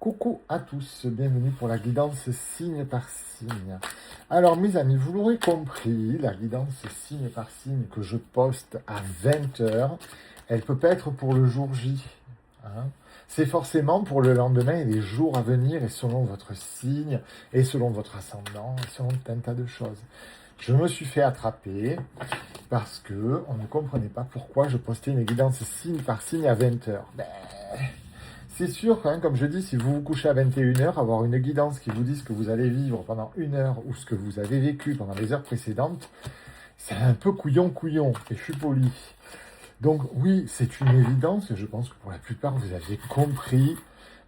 Coucou à tous, bienvenue pour la guidance signe par signe. Alors mes amis, vous l'aurez compris, la guidance signe par signe que je poste à 20 heures, elle peut pas être pour le jour J. Hein. C'est forcément pour le lendemain et les jours à venir et selon votre signe et selon votre ascendant et selon un tas de choses. Je me suis fait attraper parce que on ne comprenait pas pourquoi je postais une guidance signe par signe à 20 heures. C'est sûr, quand même, comme je dis, si vous vous couchez à 21 heures, avoir une guidance qui vous dit ce que vous allez vivre pendant une heure ou ce que vous avez vécu pendant les heures précédentes, c'est un peu couillon, et je suis poli. Donc oui, c'est une évidence, je pense que pour la plupart, vous avez compris.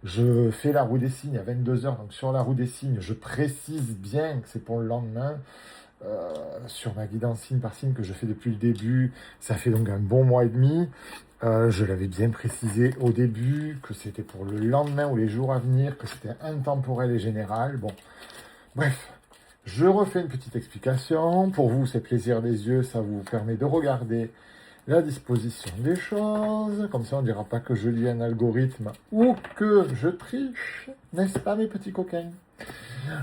Je fais la roue des signes à 22 heures, donc sur la roue des signes, je précise bien que c'est pour le lendemain. Sur ma guidance signe par signe que je fais depuis le début, ça fait donc un bon mois et demi. Je l'avais bien précisé au début, que c'était pour le lendemain ou les jours à venir, que c'était intemporel et général. Bon, bref, je refais une petite explication. Pour vous, c'est plaisir des yeux, ça vous permet de regarder la disposition des choses. Comme ça, on ne dira pas que je lis un algorithme ou que je triche. N'est-ce pas, mes petits coquins?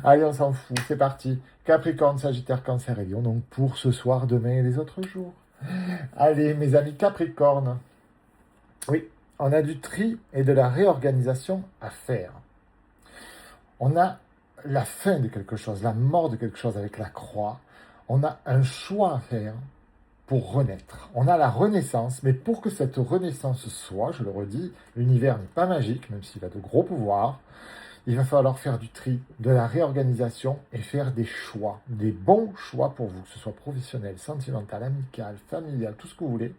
Allez, on s'en fout, c'est parti. Capricorne, Sagittaire, Cancer et Lion, donc pour ce soir, demain et les autres jours. Allez, mes amis Capricorne. Oui, on a du tri et de la réorganisation à faire. On a la fin de quelque chose, la mort de quelque chose avec la croix. On a un choix à faire pour renaître. On a la renaissance, mais pour que cette renaissance soit, je le redis, l'univers n'est pas magique, même s'il a de gros pouvoirs. Il va falloir faire du tri, de la réorganisation et faire des choix, des bons choix pour vous, que ce soit professionnel, sentimental, amical, familial, tout ce que vous voulez.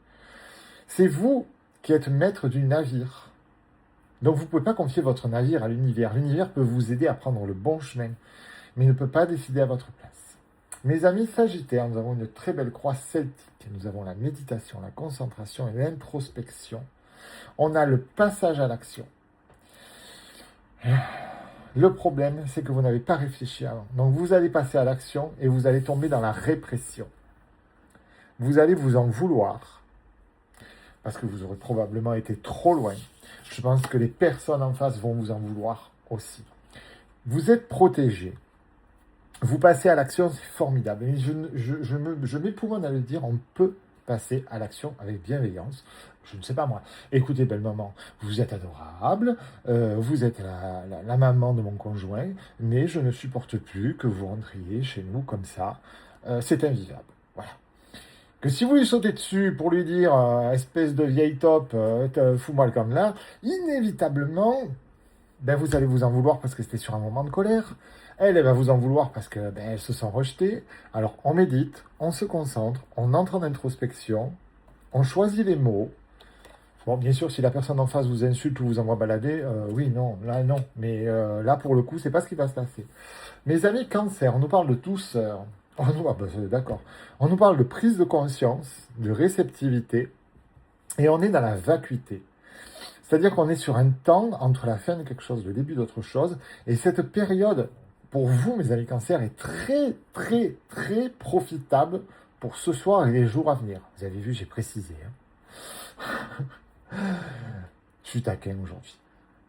C'est vous qui êtes maître du navire. Donc vous ne pouvez pas confier votre navire à l'univers. L'univers peut vous aider à prendre le bon chemin, mais il ne peut pas décider à votre place. Mes amis Sagittaires, nous avons une très belle croix celtique. Nous avons la méditation, la concentration et l'introspection. On a le passage à l'action. Le problème, c'est que vous n'avez pas réfléchi avant. Donc vous allez passer à l'action et vous allez tomber dans la répression. Vous allez vous en vouloir parce que vous aurez probablement été trop loin. Je pense que les personnes en face vont vous en vouloir aussi. Vous êtes protégé. Vous passez à l'action, c'est formidable. Et je m'épouvanne à le dire, on peut passer à l'action avec bienveillance. Je ne sais pas moi. Écoutez, belle maman, vous êtes adorable, vous êtes la maman de mon conjoint, mais je ne supporte plus que vous rentriez chez nous comme ça. C'est invivable. Voilà. Que si vous lui sautez dessus pour lui dire espèce de vieille top, fous-moi le camp de là, inévitablement, ben vous allez vous en vouloir parce que c'était sur un moment de colère. Elle va vous en vouloir parce que elle se sent rejetée. Alors on médite, on se concentre, on entre en introspection, on choisit les mots. Bon, bien sûr, si la personne en face vous insulte ou vous envoie balader, oui, non, là, non. Mais là, pour le coup, c'est pas ce qui va se passer. Mes amis Cancer, on nous parle de douceur. D'accord. On nous parle de prise de conscience, de réceptivité, et on est dans la vacuité. C'est-à-dire qu'on est sur un temps entre la fin de quelque chose, le début d'autre chose, et cette période, pour vous, mes amis Cancer, est très, très, très profitable pour ce soir et les jours à venir. Vous avez vu, j'ai précisé. Je suis taquin aujourd'hui.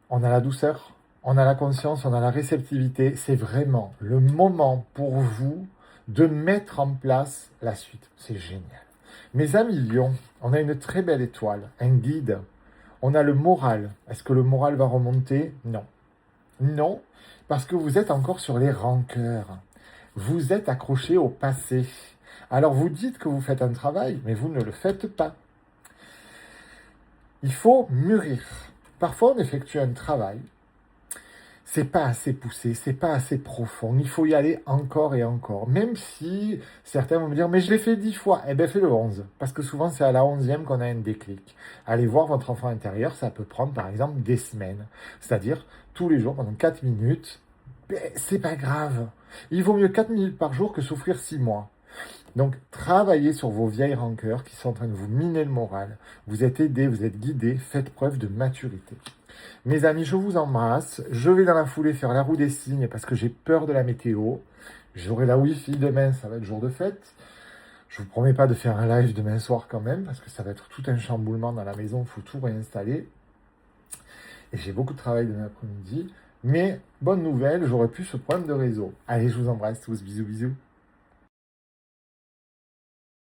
On a la douceur, on a la conscience, on a la réceptivité. C'est vraiment le moment pour vous de mettre en place la suite. C'est génial. Mes amis Lions, on a une très belle étoile, un guide. On a le moral. Est-ce que le moral va remonter? Non. Non, parce que vous êtes encore sur les rancœurs. Vous êtes accroché au passé. Alors vous dites que vous faites un travail, mais vous ne le faites pas. Il faut mûrir. Parfois, on effectue un travail. C'est pas assez poussé, c'est pas assez profond. Il faut y aller encore et encore. Même si certains vont me dire, mais je l'ai fait 10 fois. Eh bien, fais le 11. Parce que souvent, c'est à la 11e qu'on a un déclic. Allez voir votre enfant intérieur, ça peut prendre, par exemple, des semaines. C'est-à-dire, tous les jours, pendant 4 minutes, c'est pas grave. Il vaut mieux 4 minutes par jour que souffrir 6 mois. Donc, travaillez sur vos vieilles rancœurs qui sont en train de vous miner le moral. Vous êtes aidés, vous êtes guidés, faites preuve de maturité. Mes amis, je vous embrasse. Je vais dans la foulée faire la roue des signes parce que j'ai peur de la météo. J'aurai la Wi-Fi demain, ça va être jour de fête. Je vous promets pas de faire un live demain soir quand même parce que ça va être tout un chamboulement dans la maison, il faut tout réinstaller. Et j'ai beaucoup de travail demain après-midi. Mais bonne nouvelle, j'aurais plus ce problème de réseau. Allez, je vous embrasse tous, bisous bisous.